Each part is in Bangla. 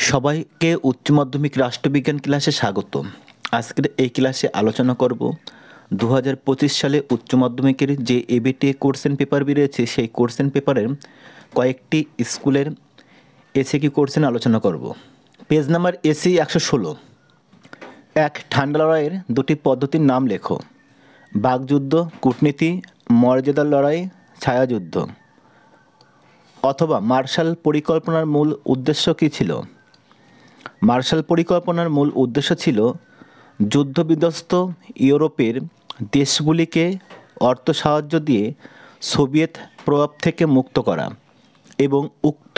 সবাইকে উচ্চ মাধ্যমিক রাষ্ট্রবিজ্ঞান ক্লাসে স্বাগত। আজকের এই ক্লাসে আলোচনা করব 2025 সালে উচ্চ মাধ্যমিকের যে এবিটিএ কোশ্চেন পেপার বেরিয়েছে সেই কোশ্চেন পেপারের কয়েকটি স্কুলের এসএকিউ কোশ্চেন আলোচনা করব। Page number AC 116। এক, ঠান্ডা লড়াইয়ের দুটি পদ্ধতির নাম লেখো। বাকযুদ্ধ, কূটনীতি, মর্যাদার লড়াই, ছায়াযুদ্ধ। অথবা মার্শাল পরিকল্পনার মূল উদ্দেশ্য কী ছিল? মার্শাল পরিকল্পনার মূল উদ্দেশ্য ছিল যুদ্ধবিধ্বস্ত ইউরোপের দেশগুলিকে অর্থ সাহায্য দিয়ে সোভিয়েত প্রভাব থেকে মুক্ত করা এবং উক্ত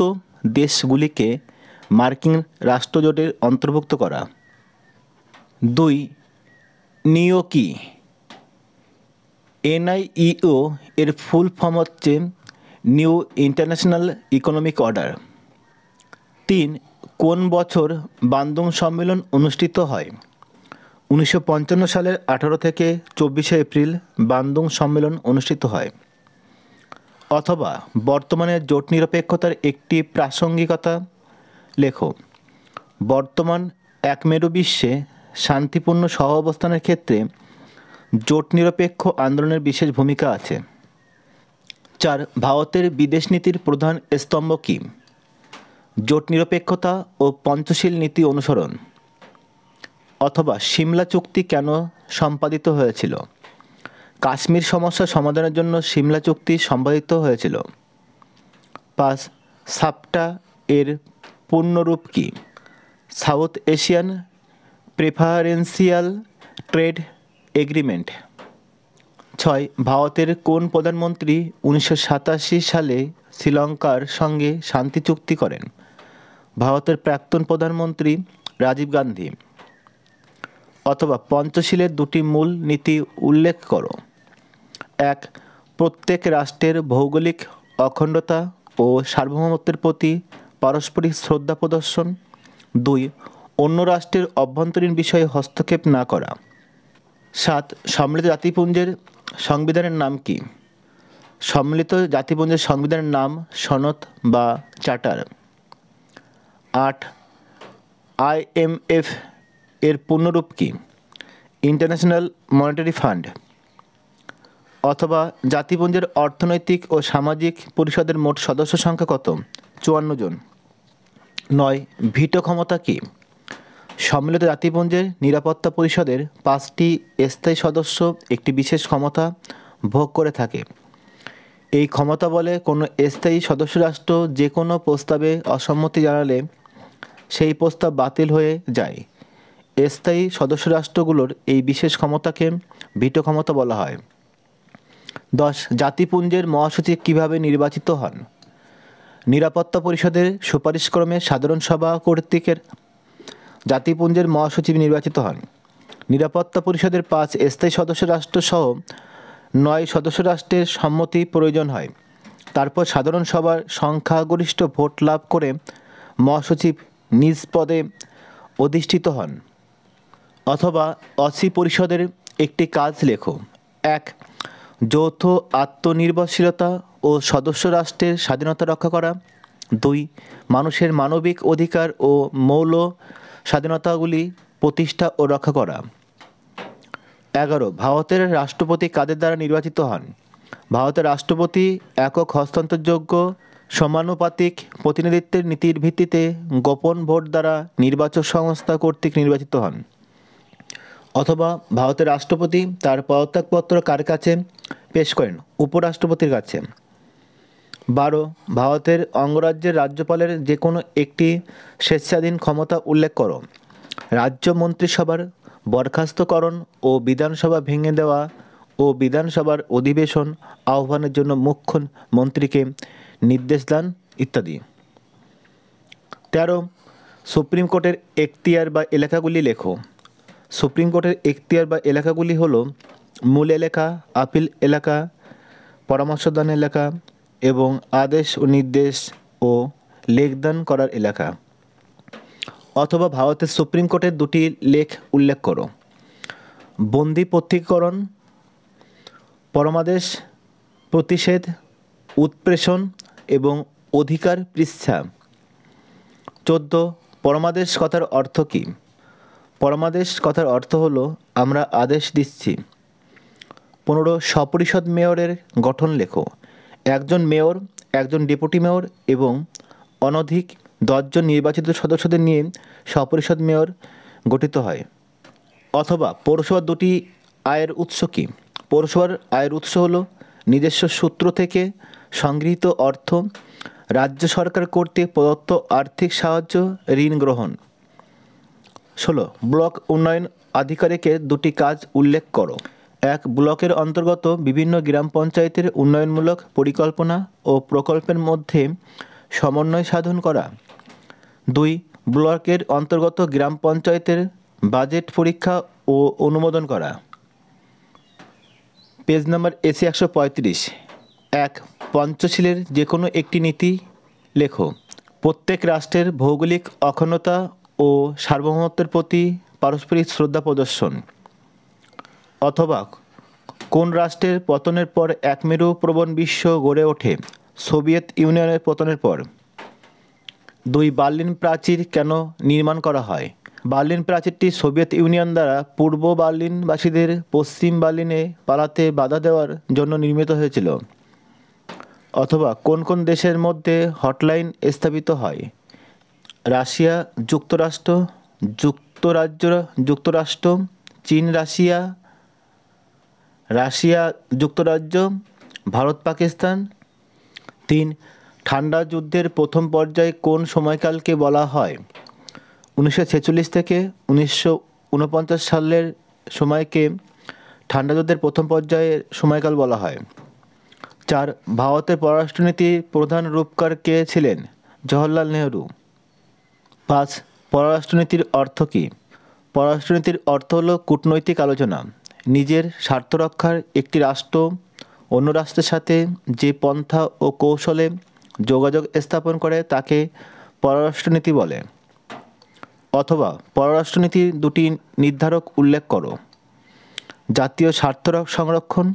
দেশগুলিকে মার্কিন রাষ্ট্রজোটের অন্তর্ভুক্ত করা। দুই, নিও কি? NIEO এর ফুল ফর্ম হচ্ছে নিউ ইন্টারন্যাশনাল ইকোনমিক অর্ডার। তিন, কোন বছর বান্দুং সম্মেলন অনুষ্ঠিত হয়? 1955 সালের 18 থেকে 24 এপ্রিল বান্দুং সম্মেলন অনুষ্ঠিত হয়। অথবা বর্তমানে জোট নিরপেক্ষতার একটি প্রাসঙ্গিকতা লেখো। বর্তমান একমেরু বিশ্বে শান্তিপূর্ণ সহ অবস্থানের ক্ষেত্রে জোট নিরপেক্ষ আন্দোলনের বিশেষ ভূমিকা আছে। চার, ভারতের বিদেশ নীতির প্রধান স্তম্ভ কী? জোট নিরপেক্ষতা ও পঞ্চশীল নীতি অনুসরণ। অথবা সিমলা চুক্তি কেন সম্পাদিত হয়েছিল? কাশ্মীর সমস্যা সমাধানের জন্য সিমলা চুক্তি সম্পাদিত হয়েছিল। পাঁচ, সাপটা এর পূর্ণরূপ কী? South Asian preferential trade agreement. ছয়, ভারতের কোন প্রধানমন্ত্রী 1987 সালে শ্রীলঙ্কার সঙ্গে শান্তি চুক্তি করেন? ভারতের প্রাক্তন প্রধানমন্ত্রী রাজীব গান্ধী। অথবা পঞ্চশীলের দুটি মূল নীতি উল্লেখ করো। এক, প্রত্যেক রাষ্ট্রের ভৌগোলিক অখণ্ডতা ও সার্বভৌমত্বের প্রতি পারস্পরিক শ্রদ্ধা প্রদর্শন। দুই, অন্য রাষ্ট্রের অভ্যন্তরীণ বিষয়ে হস্তক্ষেপ না করা। সাত, সম্মিলিত জাতিপুঞ্জের সংবিধানের নাম কী? সম্মিলিত জাতিপুঞ্জের সংবিধানের নাম সনদ বা চার্টার। আট, IMF এর পূর্ণরূপ কী? International monetary fund. অথবা জাতিপুঞ্জের অর্থনৈতিক ও সামাজিক পরিষদের মোট সদস্য সংখ্যা কত? 54 জন। নয়, ভিটো ক্ষমতা কী? সম্মিলিত জাতিপুঞ্জের নিরাপত্তা পরিষদের 5টি স্থায়ী সদস্য একটি বিশেষ ক্ষমতা ভোগ করে থাকে। এই ক্ষমতা বলে কোনো স্থায়ী সদস্য রাষ্ট্র যে কোনো প্রস্তাবে অসম্মতি জানালে সেই প্রস্তাব বাতিল হয়ে যায়। স্থায়ী সদস্য রাষ্ট্রগুলোর এই বিশেষ ক্ষমতাকে ভিটো ক্ষমতা বলা হয়। 10, জাতিপুঞ্জের মহাসচিব কীভাবে নির্বাচিত হন? নিরাপত্তা পরিষদের সুপারিশক্রমে সাধারণ সভা কর্তৃক জাতিপুঞ্জের মহাসচিব নির্বাচিত হন। নিরাপত্তা পরিষদের 5 স্থায়ী সদস্য রাষ্ট্র সহ 9 সদস্য রাষ্ট্রের সম্মতি প্রয়োজন হয়। তারপর সাধারণ সভার সংখ্যাগরিষ্ঠ ভোট লাভ করে মহাসচিব নিজ পদে অধিষ্ঠিত হন। অথবা অসি পরিষদের একটি কাজ লেখো। 1, যৌথ আত্মনির্ভরশীলতা ও সদস্য রাষ্ট্রের স্বাধীনতা রক্ষা করা। 2, মানুষের মানবিক অধিকার ও মৌল স্বাধীনতাগুলি প্রতিষ্ঠা ও রক্ষা করা। 11, ভারতের রাষ্ট্রপতি কাদের দ্বারা নির্বাচিত হন? ভারতের রাষ্ট্রপতি একক হস্তান্তরযোগ্য সমানুপাতিক প্রতিনিধিত্বের নীতির ভিত্তিতে গোপন ভোট দ্বারা নির্বাচক সংস্থা কর্তৃক নির্বাচিত হন। অথবা ভারতের রাষ্ট্রপতি তার পদত্যাগপত্র কার কাছে পেশ করেন? উপরাষ্ট্রপতির কাছে। 12, ভারতের অঙ্গরাজ্যের রাজ্যপালের যে কোনো একটি স্বেচ্ছাধীন ক্ষমতা উল্লেখ করো। রাজ্য মন্ত্রিসভার বরখাস্তকরণ ও বিধানসভা ভেঙে দেওয়া ও বিধানসভার অধিবেশন আহ্বানের জন্য মুখ্যমন্ত্রীকে নির্দেশ দান ইত্যাদি। 13, সুপ্রিম কোর্টের এখতিয়ার বা এলাকাগুলি লেখো। সুপ্রিম কোর্টের এখতিয়ার বা এলাকাগুলি হলো মূল এলাকা, আপিল এলাকা, পরামর্শদান এলাকা এবং আদেশ ও নির্দেশ ও লেখদান করার এলাকা। অথবা ভারতের সুপ্রিম কোর্টের দুটি লেখ উল্লেখ করো। বন্দি প্রত্যক্ষীকরণ, পরমাদেশ, প্রতিষেধ, উৎপ্রেষণ এবং অধিকার পৃষ্ঠা। 14, পরমাদেশ কথার অর্থ কী? পরমাদেশ কথার অর্থ হলো আমরা আদেশ দিচ্ছি। 15 সপরিষদ মেয়রের গঠন লেখো। একজন মেয়র, একজন ডেপুটি মেয়র এবং অনধিক 10 জন নির্বাচিত সদস্যদের নিয়ে সপরিষদ মেয়র গঠিত হয়। অথবা পৌরসভার দুটি আয়ের উৎস কী? পৌরসভার আয়ের উৎস হলো নিজস্ব সূত্র থেকে সংগৃহীত অর্থ, রাজ্য সরকার কর্তৃক প্রদত্ত আর্থিক সাহায্য, ঋণ গ্রহণ। 16 ব্লক উন্নয়ন আধিকারিকের দুটি কাজ উল্লেখ করো। 1 ব্লকের অন্তর্গত বিভিন্ন গ্রাম পঞ্চায়েতের উন্নয়নমূলক পরিকল্পনা ও প্রকল্পের মধ্যে সমন্বয় সাধন করা। 2 ব্লকের অন্তর্গত গ্রাম পঞ্চায়েতের বাজেট পরীক্ষা ও অনুমোদন করা। Page number AC 135। 1 পঞ্চশীলের যে কোনো একটি নীতি লেখো। প্রত্যেক রাষ্ট্রের ভৌগোলিক অখণ্ডতা ও সার্বভৌমত্বের প্রতি পারস্পরিক শ্রদ্ধা প্রদর্শন। অথবা কোন রাষ্ট্রের পতনের পর একমেরু প্রবণ বিশ্ব গড়ে ওঠে? সোভিয়েত ইউনিয়নের পতনের পর। 2 বার্লিন প্রাচীর কেন নির্মাণ করা হয়? বার্লিন প্রাচীরটি সোভিয়েত ইউনিয়ন দ্বারা পূর্ব বার্লিনবাসীদের পশ্চিম বার্লিনে পালাতে বাধা দেওয়ার জন্য নির্মিত হয়েছিল। অথবা কোন কোন দেশের মধ্যে হটলাইন স্থাপিত হয়? রাশিয়া, যুক্তরাষ্ট্র, চীন, রাশিয়া, যুক্তরাজ্য, ভারত, পাকিস্তান। 3 ঠান্ডা যুদ্ধের প্রথম পর্যায়ে কোন সময়কালকে বলা হয়? 1946 থেকে 1949 সালের সময়কে ঠান্ডা যুদ্ধের প্রথম পর্যায়ের সময়কাল বলা হয়। 4 ভারতের পররাষ্ট্রনীতির প্রধান রূপকার কে ছিলেন? জওহরলাল নেহরু। 5 পররাষ্ট্রনীতির অর্থ কী? পররাষ্ট্রনীতির অর্থ হলো কূটনৈতিক আলোচনা। নিজের স্বার্থ রক্ষার একটি রাষ্ট্র অন্য রাষ্ট্রের সাথে যে পন্থা ও কৌশলে যোগাযোগ স্থাপন করে তাকে পররাষ্ট্রনীতি বলে। অথবা পররাষ্ট্রনীতির দুটি নির্ধারক উল্লেখ করো। জাতীয় স্বার্থ সংরক্ষণ,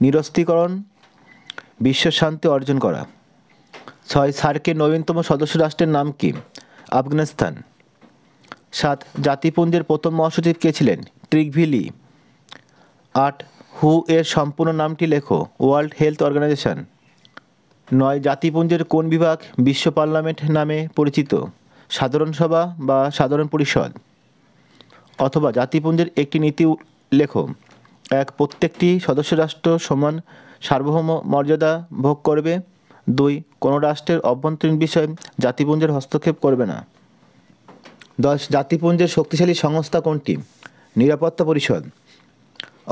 নিরস্ত্রীকরণ, বিশ্বশান্তি অর্জন করা। 6 সার্কের নবীনতম সদস্য রাষ্ট্রের নাম কী? আফগানিস্তান। 7 জাতিপুঞ্জের প্রথম মহাসচিব কে ছিলেন? ট্রিগভিলি। 8 হু এর সম্পূর্ণ নামটি লেখো। World health organisation. 9 জাতিপুঞ্জের কোন বিভাগ বিশ্ব পার্লামেন্ট নামে পরিচিত? সাধারণ সভা বা সাধারণ পরিষদ। অথবা জাতিপুঞ্জের একটি নীতি লেখো। 1 প্রত্যেকটি সদস্য রাষ্ট্র সমান সার্বভৌম মর্যাদা ভোগ করবে। 2 কোনো রাষ্ট্রের অভ্যন্তরীণ বিষয়ে জাতিপুঞ্জের হস্তক্ষেপ করবে না। 10 জাতিপুঞ্জের শক্তিশালী সংস্থা কোনটি? নিরাপত্তা পরিষদ।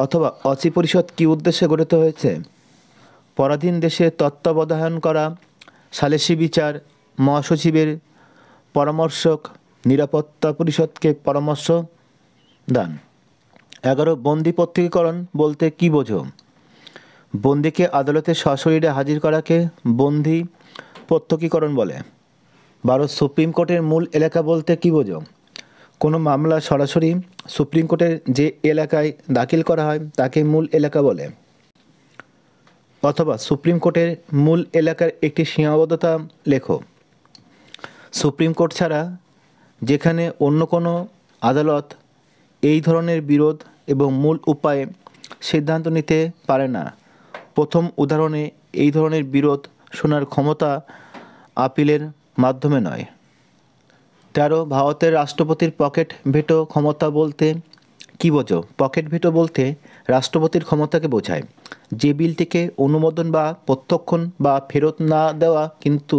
অথবা অসি পরিষদ কী উদ্দেশ্যে গঠিত হয়েছে? পরাধীন দেশে তত্ত্বাবধান করা, সালিসি বিচার, মহাসচিবের পরামর্শক, নিরাপত্তা পরিষদকে পরামর্শ দান। 11 বন্দি প্রত্যক্ষীকরণ বলতে কী বোঝো? বন্দিকে আদালতে সশরীরে হাজির করাকে বন্দি প্রত্যক্ষীকরণ বলে। 12 সুপ্রিম কোর্টের মূল এলাকা বলতে কী বোঝো? কোনো মামলা সরাসরি সুপ্রিম কোর্টের যে এলাকায় দাখিল করা হয় তাকে মূল এলাকা বলে। অথবা সুপ্রিম কোর্টের মূল এলাকার একটি সীমাবদ্ধতা লেখো। সুপ্রিম কোর্ট ছাড়া যেখানে অন্য কোনো আদালত এই ধরনের বিরোধ এবং মূল উপায়ে সিদ্ধান্ত নিতে পারে না। প্রথম উদাহরণে এই ধরনের বিরোধ শোনার ক্ষমতা আপিলের মাধ্যমে নয়। 13 ভারতের রাষ্ট্রপতির পকেট ভেটো ক্ষমতা বলতে কী বোঝো? পকেট ভেটো বলতে রাষ্ট্রপতির ক্ষমতাকে বোঝায় যে বিলটিকে অনুমোদন বা প্রত্যাখ্যান বা ফেরত না দেওয়া কিন্তু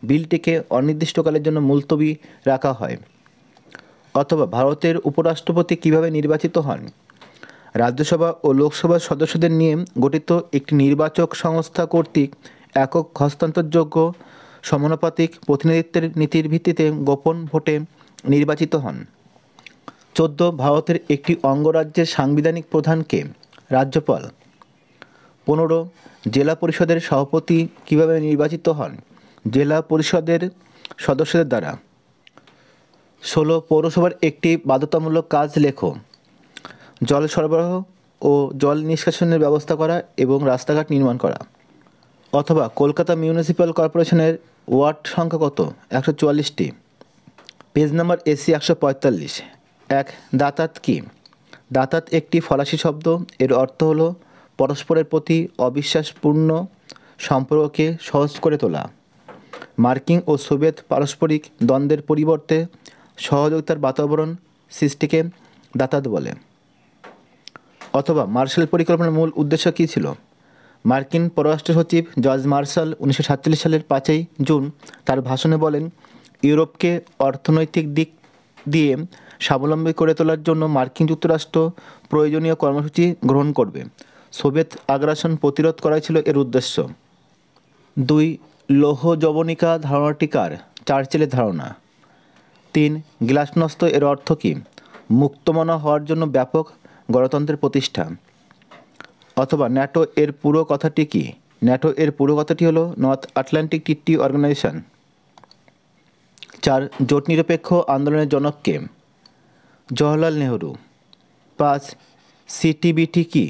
বিলটিকে অনির্দিষ্টকালের জন্য মুলতবি রাখা হয়। অথবা ভারতের উপরাষ্ট্রপতি কিভাবে নির্বাচিত হন? রাজ্যসভা ও লোকসভার সদস্যদের নিয়ে গঠিত একটি নির্বাচক সংস্থা কর্তৃক একক হস্তান্তরযোগ্য সমানুপাতিক প্রতিনিধিত্বের নীতির ভিত্তিতে গোপন ভোটে নির্বাচিত হন। 14 ভারতের একটি অঙ্গরাজ্যের সাংবিধানিক প্রধানকে? রাজ্যপাল। 15 জেলা পরিষদের সভাপতি কিভাবে নির্বাচিত হন? জেলা পরিষদের সদস্যদের দ্বারা। 16 পৌরসভার একটি বাধ্যতামূলক কাজ লেখো। জল সরবরাহ ও জল নিষ্কাশনের ব্যবস্থা করা এবং রাস্তাঘাট নির্মাণ করা। অথবা কলকাতা মিউনিসিপ্যাল কর্পোরেশনের ওয়ার্ড সংখ্যা কত? 144টি। Page number AC 145। এক, দাতাত কি? দাতাত একটি ফরাসি শব্দ। এর অর্থ হলো পরস্পরের প্রতি অবিশ্বাসপূর্ণ সম্পর্ককে সহজ করে তোলা। মার্কিন ও সোভিয়েত পারস্পরিক দ্বন্দ্বের পরিবর্তে সহযোগিতার বাতাবরণ সৃষ্টিকে দাতাত বলে। অথবা মার্শাল পরিকল্পনার মূল উদ্দেশ্য কী ছিল? মার্কিন পররাষ্ট্র সচিব জর্জ মার্শাল 1947 সালের 5 জুন তার ভাষণে বলেন, ইউরোপকে অর্থনৈতিক দিক দিয়ে স্বাবলম্বী করে তোলার জন্য মার্কিন যুক্তরাষ্ট্র প্রয়োজনীয় কর্মসূচি গ্রহণ করবে। সোভিয়েত আগ্রাসন প্রতিরোধ করাই ছিল এর উদ্দেশ্য। 2, লৌহ যবনিকা ধারণাটি কার? চার্চিলের ধারণা। 3, গ্লাসনস্ত এর অর্থ কী? মুক্তমনা হওয়ার জন্য ব্যাপক গণতন্ত্রের প্রতিষ্ঠা। অথবা ন্যাটো এর পুরো কথাটি কী? ন্যাটো এর পুরো কথাটি হলো নর্থ আটলান্টিক ট্রিটি অর্গানাইজেশন। 4, জোট নিরপেক্ষ আন্দোলনের জনক কে? জওহরলাল নেহরু। 5, সিটিবিটি কি?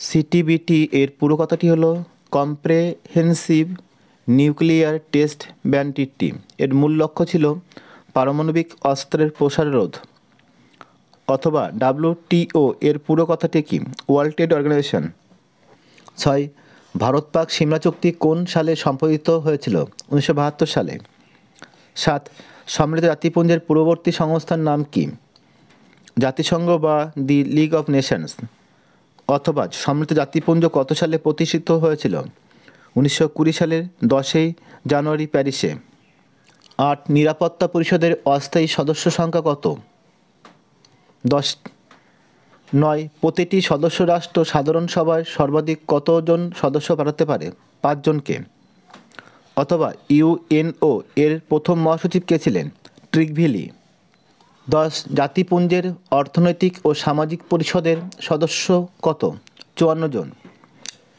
সিটিবিটি এর পুরো কথাটি হলো comprehensive nuclear test ban treaty. এর মূল লক্ষ্য ছিল পারমাণবিক অস্ত্রের প্রসার রোধ। অথবা WTO এর পুরো কথাটি কি? World trade organisation. 6, Bharat Pak Shimla চুক্তি কোন সালে সম্পাদিত হয়েছিল? 1972 সালে। 7, সম্মিলিত জাতিপুঞ্জের পূর্ববর্তী সংস্থার নাম কি? জাতিসংঘ বা দি লিগ অফ নেশনস। অথবা সম্মিলিত জাতিপুঞ্জ কত সালে প্রতিষ্ঠিত হয়েছিল? 1920 সালের 10 জানুয়ারি প্যারিসে। 8, নিরাপত্তা পরিষদের অস্থায়ী সদস্য সংখ্যা কত? 10। 9, প্রতিটি সদস্য রাষ্ট্র সাধারণ সভায় সর্বাধিক কতজন সদস্য পাঠাতে পারে? 5 জনকে। অথবা ইউএনও এর প্রথম মহাসচিব কে ছিলেন? ট্রিগভিলি। 10, জাতিপুঞ্জের অর্থনৈতিক ও সামাজিক পরিষদের সদস্য কত? 54 জন।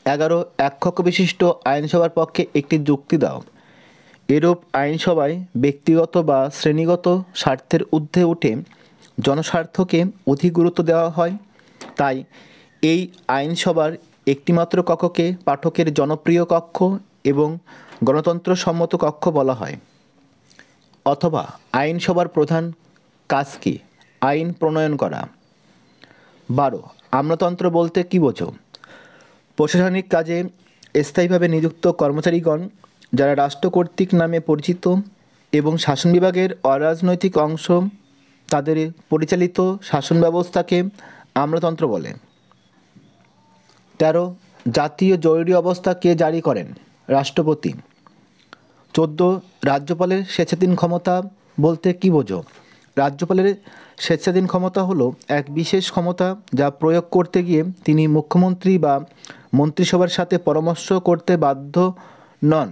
11, এক কক্ষ বিশিষ্ট আইনসভার পক্ষে একটি যুক্তি দাও। এরূপ আইনসভায় ব্যক্তিগত বা শ্রেণীগত স্বার্থের ঊর্ধ্বে উঠে জনস্বার্থকে অধিক গুরুত্ব দেওয়া হয়, তাই এই আইনসভার একটিমাত্র কক্ষকে পাঠকের জনপ্রিয় কক্ষ এবং গণতন্ত্রসম্মত কক্ষ বলা হয়। অথবা আইনসভার প্রধান কাজ কি? আইন প্রণয়ন করা। 12, আমলাতন্ত্র বলতে কী বোঝো? প্রশাসনিক কাজে স্থায়ীভাবে নিযুক্ত কর্মচারীগণ যারা রাষ্ট্র কর্তৃক নামে পরিচিত এবং শাসন বিভাগের অরাজনৈতিক অংশ, তাদের পরিচালিত শাসন ব্যবস্থাকে আমলাতন্ত্র বলে। 13, জাতীয় জরুরি অবস্থা কে জারি করেন? রাষ্ট্রপতি। 14, রাজ্যপালের স্বেচ্ছাধীন ক্ষমতা বলতে কী বোঝো? রাজ্যপালের স্বেচ্ছাধীন ক্ষমতা হলো এক বিশেষ ক্ষমতা যা প্রয়োগ করতে গিয়ে তিনি মুখ্যমন্ত্রী বা মন্ত্রিসভার সাথে পরামর্শ করতে বাধ্য নন।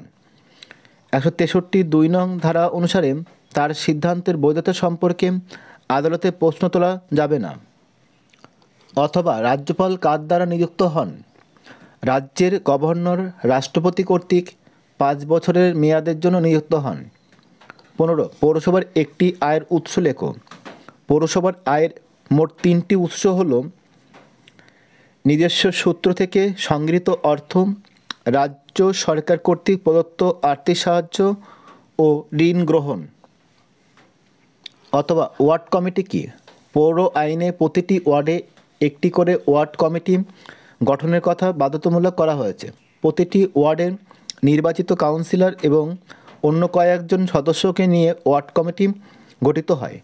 163 2 নং ধারা অনুসারে তার সিদ্ধান্তের বৈধতা সম্পর্কে আদালতে প্রশ্ন তোলা যাবে না। অথবা রাজ্যপাল কার দ্বারা নিযুক্ত হন? রাজ্যের গভর্নর রাষ্ট্রপতি কর্তৃক 5 বছরের মেয়াদের জন্য নিযুক্ত হন। 15, পৌরসভার একটি আয়ের উৎস লেখো। পৌরসভার আয়ের মোট 3টি উৎস হল নিজস্ব সূত্র থেকে সংগৃহীত অর্থ, রাজ্য সরকার কর্তৃক প্রদত্ত আর্থিক সাহায্য ও ঋণ গ্রহণ। অথবা ওয়ার্ড কমিটি কি? পৌর আইনে প্রতিটি ওয়ার্ডে একটি করে ওয়ার্ড কমিটি গঠনের কথা বাধ্যতামূলক করা হয়েছে। প্রতিটি ওয়ার্ডের নির্বাচিত কাউন্সিলর এবং অন্য কয়েকজন সদস্যকে নিয়ে ওয়ার্ড কমিটি গঠিত হয়।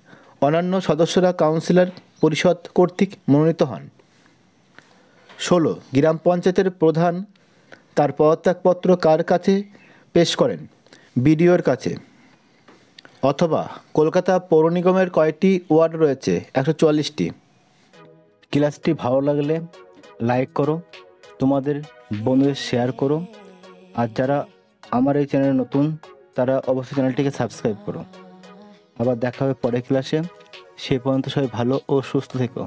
অন্যান্য সদস্যরা কাউন্সিলর পরিষদ কর্তৃক মনোনীত হন। 16, গ্রাম পঞ্চায়েতের প্রধান তার পদত্যাগপত্র কার কাছে পেশ করেন? বিডিওর কাছে। অথবা কলকাতা পৌর নিগমের কয়টি ওয়ার্ড রয়েছে? 144টি। ক্লাসটি ভালো লাগলে লাইক করো, তোমাদের বন্ধুদের শেয়ার করো, আর যারা আমার এই চ্যানেলে নতুন তারা অবশ্যই চ্যানেলটিকে সাবস্ক্রাইব করো। আবার দেখা হবে পরের ক্লাসে। সে পর্যন্ত সবাই ভালো ও সুস্থ থেকো।